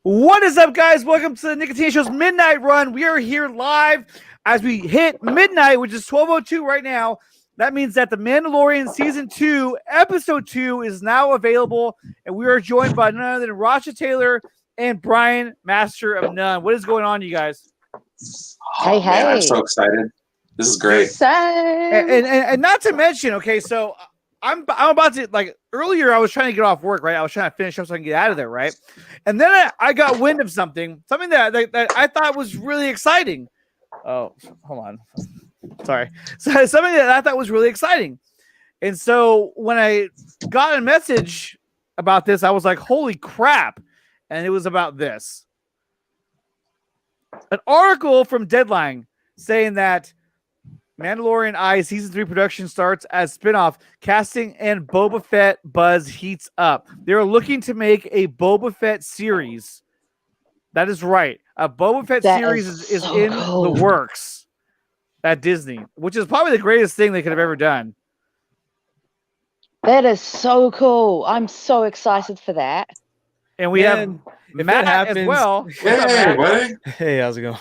What is up, guys? Welcome to the Nickatina Show's Midnight Run. We are here live as we hit midnight, which is 12:02 right now. That means that the Mandalorian Season 2, Episode 2 is now available, and we are joined by none other than Rasha Taylor and Brian, Master of None. What is going on, you guys? Hey, Man, I'm so excited. This is great. And not to mention, okay, so I'm about to, like, earlier I was trying to get off work, right? I was trying to finish up so I can get out of there, right? And then I got wind of something that I thought was really exciting. Oh, hold on. Sorry. So something that I thought was really exciting. And so when I got a message about this, I was like, holy crap. And it was about this. An article from Deadline saying that Mandalorian Eye Season 3 production starts as spinoff. Casting and Boba Fett buzz heats up. They're looking to make a Boba Fett series. That is right. A Boba Fett series is so in the works at Disney, which is probably the greatest thing they could have ever done. That is so cool. I'm so excited for that. And we have Matt happens, as well. Hey, buddy. Hey, how's it going?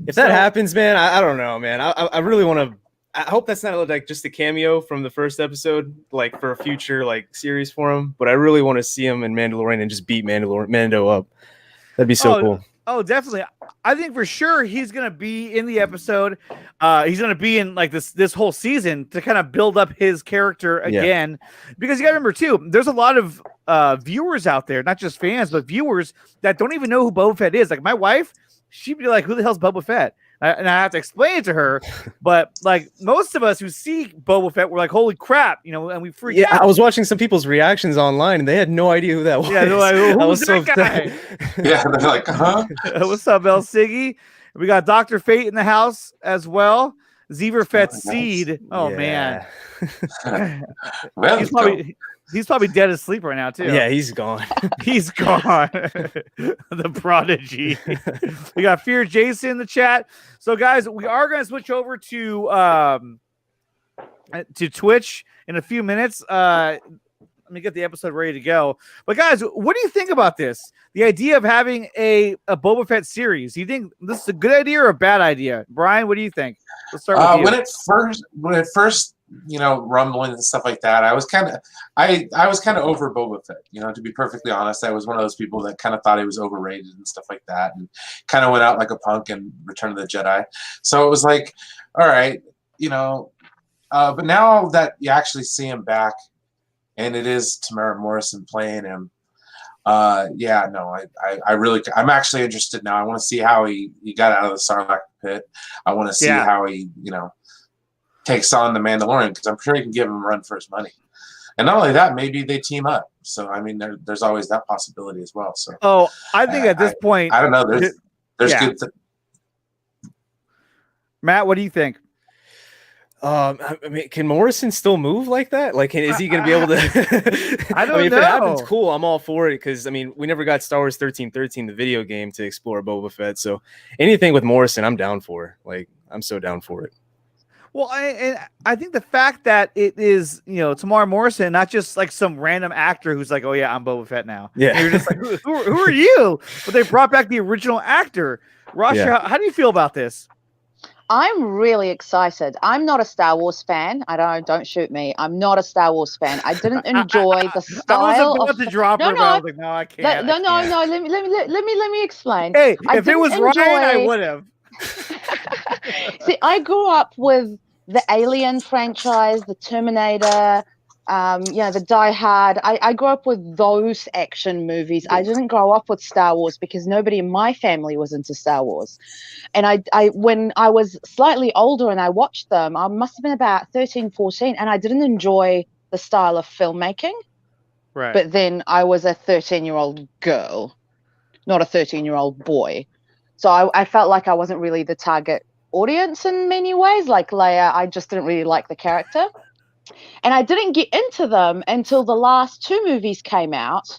If that happens, man, I don't know, man. I really want to. I hope that's not like just a cameo from the first episode, like for a future like series for him. But I really want to see him in Mandalorian and just beat Mando up. That'd be so cool. Oh, definitely. I think for sure he's gonna be in the episode. He's gonna be in like this whole season to kind of build up his character again. Yeah. Because you gotta remember too, there's a lot of viewers out there, not just fans, but viewers that don't even know who Boba Fett is. Like my wife, she'd be like, "Who the hell's Boba Fett?" And I have to explain it to her. But like most of us who see Boba Fett, we're like, "Holy crap!" You know, and we freak out. Yeah, I was watching some people's reactions online, and they had no idea who that was. Yeah, they're like, "Who's that guy?" Yeah, they're like, "Huh?" What's up, El Siggy? We got Dr. Fate in the house as well. Zever Fett's seed. Oh man, he's probably dead asleep right now too. Yeah, he's gone. He's gone. The prodigy. We got Fear Jason in the chat. So guys, we are going to switch over to Twitch in a few minutes. Let me get the episode ready to go. But guys, what do you think about this? The idea of having a Boba Fett series. Do you think this is a good idea or a bad idea? Brian, what do you think? Let's start with you. When it first rumbling and stuff like that, I was kind of over Boba Fett, to be perfectly honest. I was one of those people that kind of thought he was overrated and stuff like that, and kind of went out like a punk in Return of the Jedi. So it was like, all right, but now that you actually see him back and it is Tamara Morrison playing him, I'm actually interested now. I want to see how he got out of the Sarlacc pit. I want to see how he takes on the Mandalorian, because I'm sure he can give him a run for his money. And not only that, maybe they team up. So I mean, there's always that possibility as well. So I think at this point, I don't know. There's good. Matt, what do you think? I mean, can Morrison still move like that? Like, is he going to be able to? I don't know. If it happens, cool. I'm all for it, because I mean, we never got Star Wars 1313, the video game, to explore Boba Fett. So anything with Morrison, I'm down for. Like, I'm so down for it. Well, I think the fact that it is, Tamara Morrison, not just like some random actor who's like, "Oh yeah, I'm Boba Fett now." Yeah, and you're just like, who are you? But they brought back the original actor. Rasha, how do you feel about this? I'm really excited. I'm not a Star Wars fan. Don't shoot me. I'm not a Star Wars fan. I didn't enjoy the style. I was about to drop her, but I was like, no, I can't. No. Let me explain. Hey, if it was Ryan, I would have. See, I grew up with the Alien franchise, the Terminator, the Die Hard. I grew up with those action movies. I didn't grow up with Star Wars because nobody in my family was into Star Wars. And when I was slightly older and I watched them, I must have been about 13, 14, and I didn't enjoy the style of filmmaking. Right. But then I was a 13-year-old girl, not a 13-year-old boy. So I felt like I wasn't really the target audience in many ways. Like Leia, I just didn't really like the character. And I didn't get into them until the last two movies came out.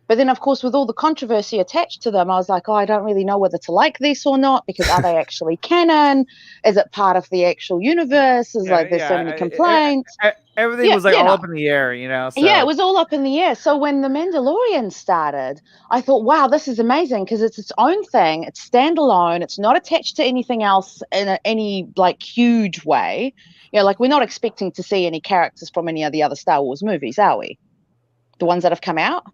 But then, of course, with all the controversy attached to them, I was like, I don't really know whether to like this or not, because are they actually canon? Is it part of the actual universe? There's so many complaints. everything Yeah, was like you all know. up in the air, you know. So. Yeah, it was all up in the air. So when The Mandalorian started, I thought, wow, this is amazing because it's its own thing. It's standalone. It's not attached to anything else in any like huge way. You know, like we're not expecting to see any characters from any of the other Star Wars movies, are we? The ones that have come out?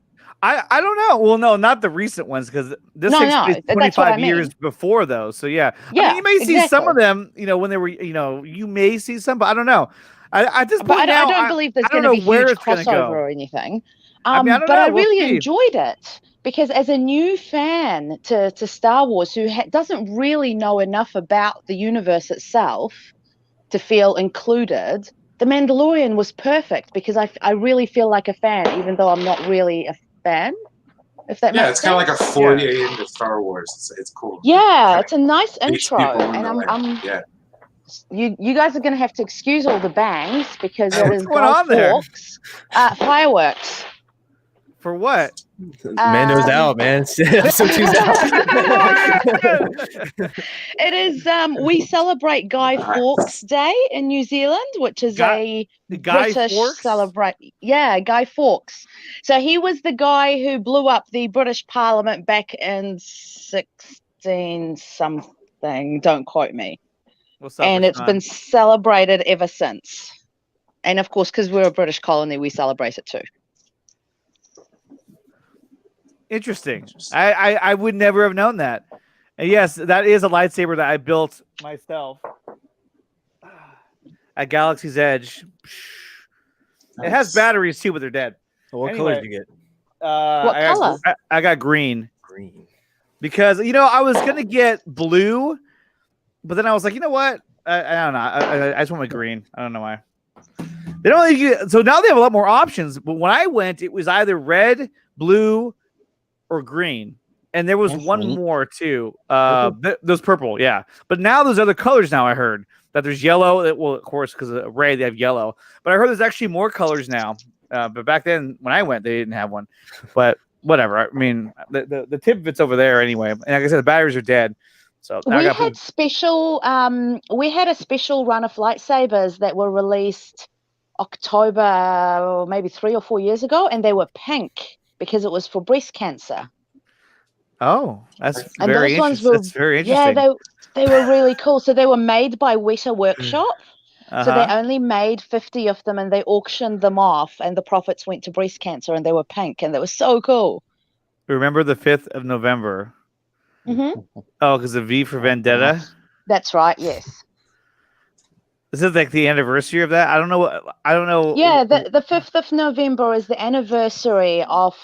I don't know. Well, no, not the recent ones because this No, takes no, place that's what I 25 years mean. before those. So yeah, I Yeah, mean, you may see some exactly. of them, you know, when they were, you know, you may see some, but I don't know. At this But point I now, don't believe there's I don't going to know be where huge it's gonna crossover go. or anything. I mean, I don't But I know. We'll really see. enjoyed it because as a new fan to Star Wars who doesn't really know enough about the universe itself to feel included, The Mandalorian was perfect because I really feel like a fan, even though I'm not really a fan, if that Yeah, makes it's kind of sense. like a foray into Star Wars. It's cool. Yeah, it's a nice Meets intro, people in and the way. I'm Yeah. you guys are going to have to excuse all the bangs because it What's is going Guy on there? Fawkes fireworks. For what? Mando's out, man. Episode 2's out. It is we celebrate Guy Fawkes Day in New Zealand, which is Guy British Fawkes? celebrate. Yeah, Guy Fawkes. So he was the guy who blew up the British Parliament back in 16 something. Don't quote me. What's up, And it's Rashawn? been celebrated ever since. And of course, because we're a British colony, we celebrate it too. Interesting. I would never have known that. And yes, that is a lightsaber that I built myself at Galaxy's Edge. It has batteries too, but they're dead. What Anyway. color did you get? What color? I got green Green. because you know I was gonna get blue, but then I was like, you know what? I don't know. I just went with green. I don't know why. They don't really get, so now they have a lot more options. But when I went, it was either red, blue, or green, and there was That's one neat. more too. Those purple, yeah. But now there's other colors. Now I heard that there's yellow. Well, of course, because of Ray, they have yellow. But I heard there's actually more colors now. But back then, when I went, they didn't have one. But whatever. I mean, the tip of it's over there anyway. And like I said, the batteries are dead. So now We had special we had a special run of lightsabers that were released October or maybe 3 or 4 years ago, and they were pink because it was for breast cancer. Oh, that's And very those ones interesting. were That's very yeah, interesting. they were really cool. So they were made by Weta Workshop. So they Uh-huh. only made 50 of them and they auctioned them off, and the profits went to breast cancer, and they were pink, and they were so cool. Remember the 5th of November. Hmm. Oh, because the V for Vendetta. That's right. Yes. This is like the anniversary of that. I don't know. I don't know. Yeah, the 5th of November is the anniversary of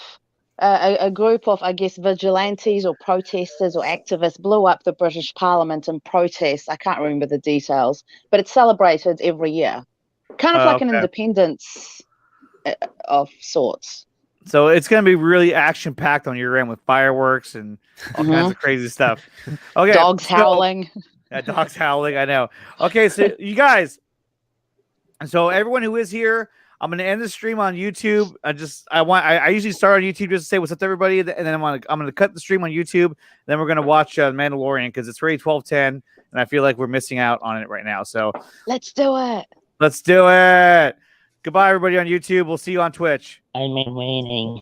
a group of, I guess, vigilantes or protesters or activists blew up the British Parliament in protest. I can't remember the details, but it's celebrated every year. Kind of like an Okay. independence of sorts. So it's going to be really action packed on your end with fireworks and all kinds of crazy stuff. Okay. Dogs so- howling. Yeah, dogs howling. I know. Okay. So you guys, so everyone who is here, I'm going to end the stream on YouTube. I usually start on YouTube just to say what's up to everybody. And then I'm going to cut the stream on YouTube. And then we're going to watch Mandalorian because it's already 12:10 and I feel like we're missing out on it right now. So Let's do it. let's do it. Goodbye, everybody on YouTube. We'll see you on Twitch. I'm waiting.